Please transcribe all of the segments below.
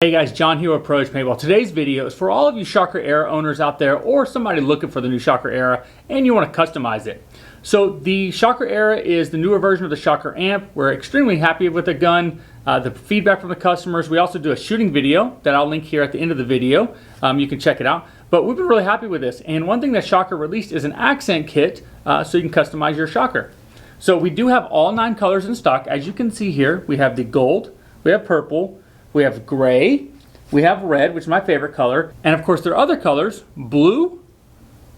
Hey guys, John here with Edge Paintball. Today's video is for all of you Shocker Era owners out there or somebody looking for the new Shocker Era and you want to customize it. So the Shocker Era is the newer version of the Shocker Amp. We're extremely happy with the gun, the feedback from the customers. We also do a shooting video that I'll link here at the end of the video. You can check it out. But we've been really happy with this. And one thing that Shocker released is an accent kit so you can customize your Shocker. So we do have all 9 colors in stock. As you can see here, we have the gold, we have purple, we have gray, we have red, which is my favorite color, and of course there are other colors, blue,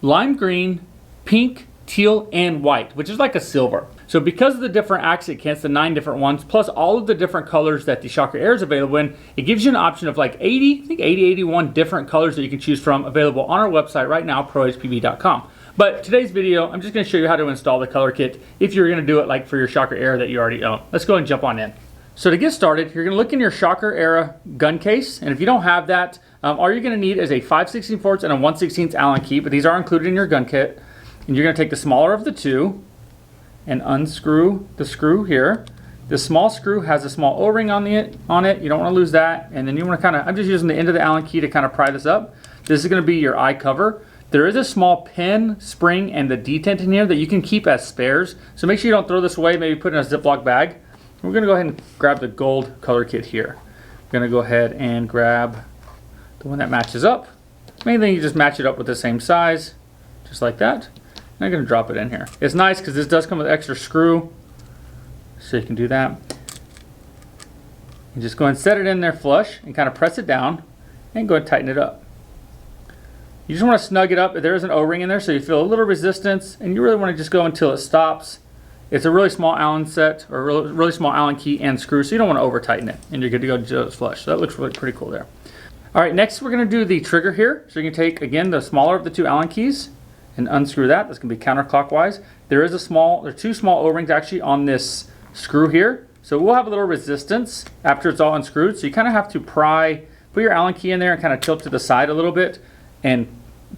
lime green, pink, teal, and white, which is like a silver. So because of the different accent kits, the 9 different ones, plus all of the different colors that the Shocker Air is available in, it gives you an option of like 81 different colors that you can choose from, available on our website right now, prohpb.com. But today's video, I'm just going to show you how to install the color kit if you're going to do it like for your Shocker Air that you already own. Let's go ahead and jump on in. So to get started, you're going to look in your Shocker Era gun case, and if you don't have that, all you're going to need is a 5/16 and a 1/16 Allen key, but these are included in your gun kit. And you're going to take the smaller of the two and unscrew the screw here. This small screw has a small O-ring on it. You don't want to lose that. And then you want to I'm just using the end of the Allen key to kind of pry this up. This is going to be your eye cover. There is a small pin, spring, and the detent in here that you can keep as spares. So make sure you don't throw this away, maybe put it in a Ziploc bag. We're going to go ahead and grab the gold color kit here. We're going to go ahead and grab the one that matches up. Main thing, you just match it up with the same size, just like that. And I'm going to drop it in here. It's nice because this does come with an extra screw, so you can do that. And just go ahead and set it in there flush and kind of press it down and go ahead and tighten it up. You just want to snug it up. There is an O-ring in there, so you feel a little resistance, and you really want to just go until it stops. It's a really small Allen set, or really small Allen key and screw, so you don't want to over tighten it, and you're good to go just flush. So that looks really pretty cool there. All right, next we're going to do the trigger here. So you can take, again, the smaller of the 2 Allen keys and unscrew that. That's going to be counterclockwise. There are 2 small O-rings actually on this screw here. So we'll have a little resistance after it's all unscrewed. So you kind of have to put your Allen key in there and kind of tilt to the side a little bit and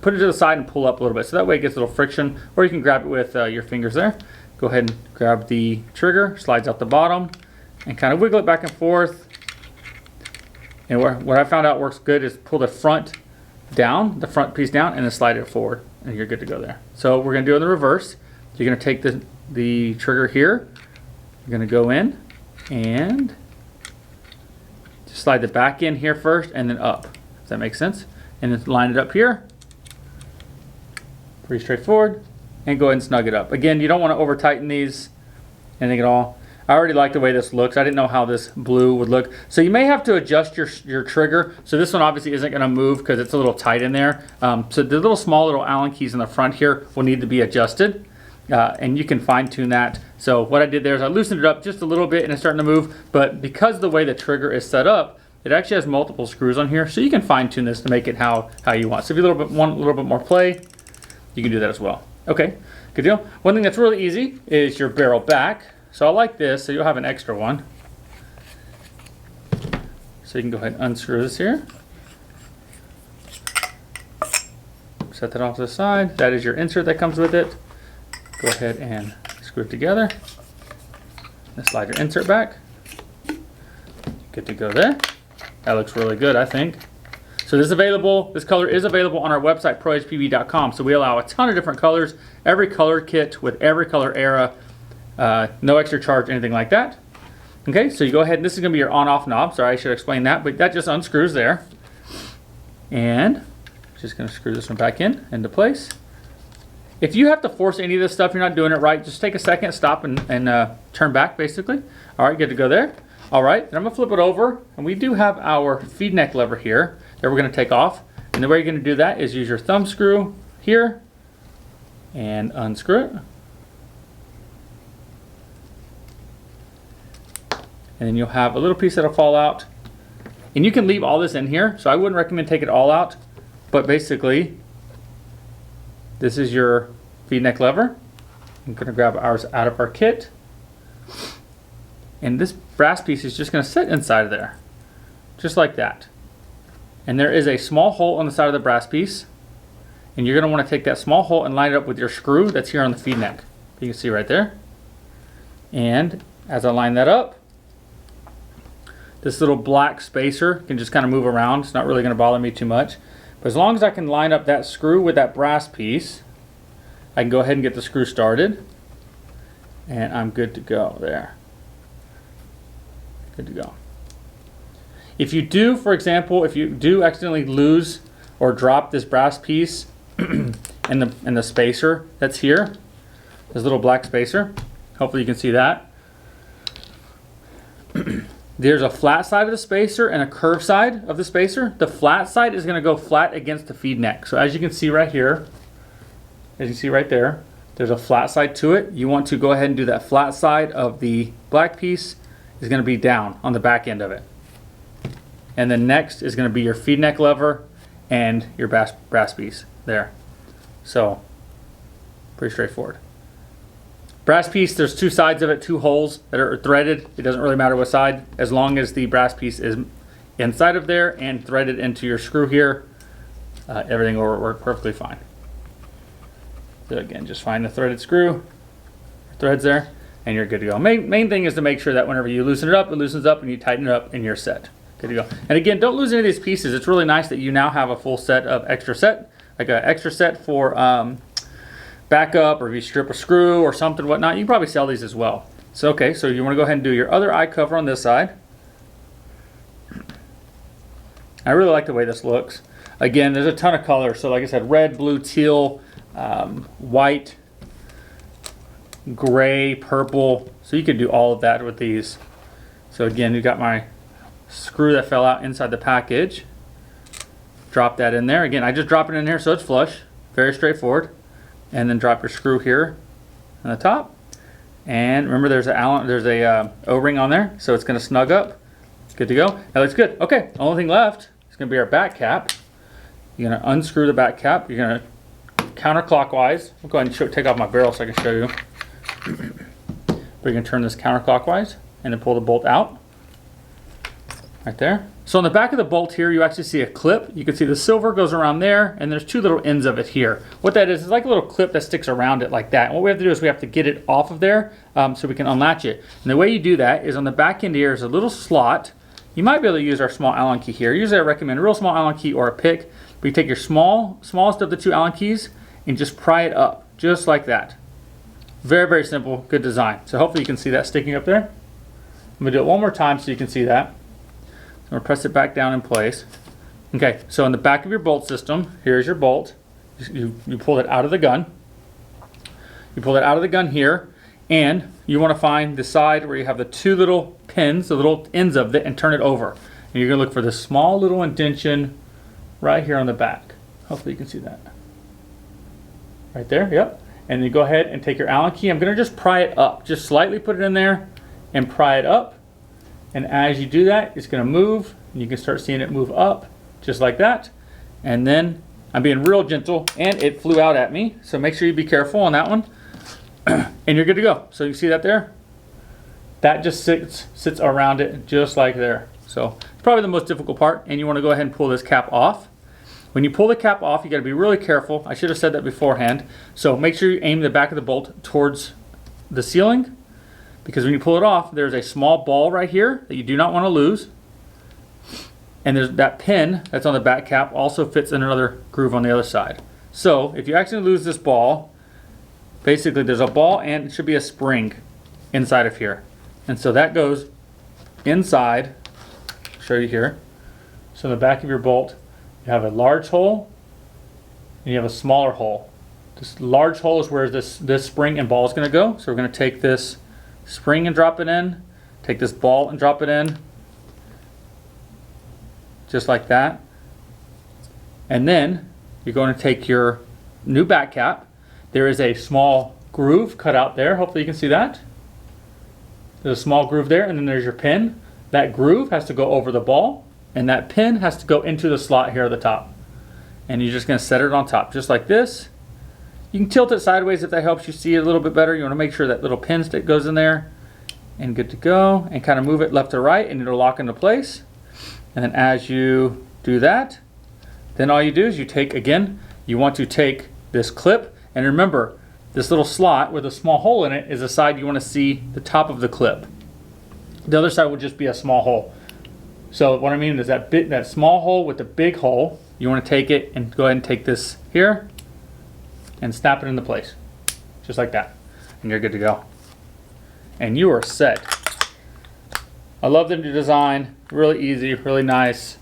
put it to the side and pull up a little bit. So that way it gets a little friction, or you can grab it with your fingers there. Go ahead and grab the trigger, slides out the bottom, and kind of wiggle it back and forth. And what I found out works good is pull the front down, the front piece down, and then slide it forward, and you're good to go there. So we're going to do it in the reverse. You're going to take the trigger here. You're going to go in and just slide the back in here first, and then up. Does that make sense? And then line it up here. Pretty straightforward. And go ahead and snug it up. Again, you don't want to over tighten these, anything at all. I already like the way this looks. I didn't know how this blue would look. So you may have to adjust your trigger. So this one obviously isn't going to move because it's a little tight in there. So the small little Allen keys in the front here will need to be adjusted. And you can fine tune that. So what I did there is I loosened it up just a little bit and it's starting to move. But because of the way the trigger is set up, it actually has multiple screws on here. So you can fine tune this to make it how you want. So if you want a little bit more play, you can do that as well. Okay, good deal. One thing that's really easy is your barrel back. So I like this, so you'll have an extra one. So you can go ahead and unscrew this here. Set that off to the side. That is your insert that comes with it. Go ahead and screw it together. And slide your insert back. Good to go there. That looks really good, I think. So this color is available on our website, prohpb.com. So we allow a ton of different colors, every color kit with every color era, no extra charge, anything like that. Okay, so you go ahead, and this is gonna be your on-off knob. Sorry, I should explain that, but that just unscrews there. And just gonna screw this one back into place. If you have to force any of this stuff, you're not doing it right, just take a second, stop and turn back basically. All right, good to go there. All right, then I'm gonna flip it over, and we do have our feed neck lever here that we're gonna take off. And the way you're gonna do that is use your thumb screw here and unscrew it. And then you'll have a little piece that'll fall out. And you can leave all this in here, so I wouldn't recommend take it all out, but basically, this is your feed neck lever. I'm gonna grab ours out of our kit. And this brass piece is just gonna sit inside of there, just like that. And there is a small hole on the side of the brass piece. And you're gonna wanna take that small hole and line it up with your screw that's here on the feed neck. You can see right there. And as I line that up, this little black spacer can just kind of move around. It's not really going to bother me too much. But as long as I can line up that screw with that brass piece, I can go ahead and get the screw started. And I'm good to go there. Good to go. If you do, for example, if you do accidentally lose or drop this brass piece in the spacer that's here, this little black spacer, hopefully you can see that. There's a flat side of the spacer and a curved side of the spacer. The flat side is going to go flat against the feed neck. So as you can see right here, as you see right there, there's a flat side to it. You want to go ahead and do that flat side of the black piece is going to be down on the back end of it. And then next is going to be your feed neck lever and your brass piece there. So pretty straightforward. Brass piece, there's two sides of it, two holes that are threaded. It doesn't really matter what side, as long as the brass piece is inside of there and threaded into your screw here, everything will work perfectly fine. So again, just find the threaded screw, threads there, and you're good to go. Main thing is to make sure that whenever you loosen it loosens up, and you tighten it up, and you're set. Good to go. And again, don't lose any of these pieces. It's really nice that you now have a full set of extra set, like an extra set for backup, or if you strip a screw or something, whatnot, you can probably sell these as well. So okay, so you want to go ahead and do your other eye cover on this side. I really like the way this looks. Again, there's a ton of colors. So like I said, red, blue, teal, white, gray, purple. So you could do all of that with these. So again, you got my screw that fell out inside the package. Drop that in there. Again, I just drop it in here so it's flush. Very straightforward. And then drop your screw here on the top. And remember, there's a O-ring on there, so it's going to snug up. Good to go. That looks good. Okay, only thing left is going to be our back cap. You're going to unscrew the back cap. You're going to counterclockwise. I'll go ahead and take off my barrel so I can show you. But you're going to turn this counterclockwise and then pull the bolt out. Right there. So on the back of the bolt here, you actually see a clip. You can see the silver goes around there, and there's two little ends of it here. What that is like a little clip that sticks around it like that. And what we have to do is we have to get it off of there so we can unlatch it. And the way you do that is on the back end here is a little slot. You might be able to use our small Allen key here. Usually I recommend a real small Allen key or a pick. But you take your smallest of the two Allen keys and just pry it up, just like that. Very, very simple, good design. So hopefully you can see that sticking up there. I'm gonna do it one more time so you can see that. I'm going to press it back down in place. Okay, so in the back of your bolt system, here's your bolt. You pull it out of the gun. You pull it out of the gun here, and you want to find the side where you have the two little pins, the little ends of it, and turn it over. And you're going to look for this small little indention right here on the back. Hopefully you can see that. Right there, yep. And then go ahead and take your Allen key. I'm going to just pry it up. Just slightly put it in there and pry it up. And as you do that, it's going to move. And you can start seeing it move up, just like that. And then I'm being real gentle, and it flew out at me. So make sure you be careful on that one. And you're good to go. So you see that there? That just sits around it just like there. So it's probably the most difficult part. And you want to go ahead and pull this cap off. When you pull the cap off, you got to be really careful. I should have said that beforehand. So make sure you aim the back of the bolt towards the ceiling. Because when you pull it off, there's a small ball right here that you do not want to lose. And there's that pin that's on the back cap also fits in another groove on the other side. So if you actually lose this ball, basically there's a ball and it should be a spring inside of here. And so that goes inside. I'll show you here. So in the back of your bolt, you have a large hole and you have a smaller hole. This large hole is where this spring and ball is going to go. So we're going to take this spring and drop it in, take this ball and drop it in, just like that. And then you're going to take your new back cap. There is a small groove cut out there. Hopefully you can see that. There's a small groove there, and then there's your pin. That groove has to go over the ball, and that pin has to go into the slot here at the top. And you're just going to set it on top, just like this. You can tilt it sideways if that helps you see it a little bit better. You want to make sure that little pin stick goes in there, and good to go. And kind of move it left to right, and it'll lock into place. And then as you do that, then all you do is you take, again, you want to take this clip, and remember, this little slot with a small hole in it is the side you want to see the top of the clip. The other side would just be a small hole. So what I mean is that small hole with the big hole, you want to take it and go ahead and take this here and snap it into place. Just like that. And you're good to go. And you are set. I love the new design. Really easy, really nice.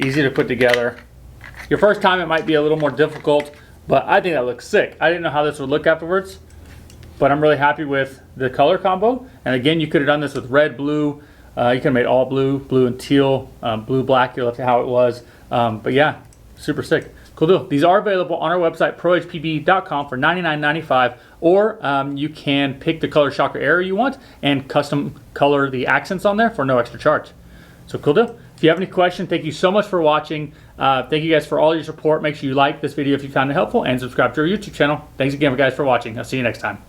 Easy to put together. Your first time it might be a little more difficult, but I think that looks sick. I didn't know how this would look afterwards, but I'm really happy with the color combo. And again, you could have done this with red, blue. You could have made all blue, blue and teal, blue, black. You left it how it was. But yeah, super sick. Cool deal. These are available on our website, prohpb.com for $99.95, or you can pick the color shocker area you want and custom color the accents on there for no extra charge. So cool deal. If you have any questions, thank you so much for watching. Thank you guys for all your support. Make sure you like this video if you found it helpful and subscribe to our YouTube channel. Thanks again, guys, for watching. I'll see you next time.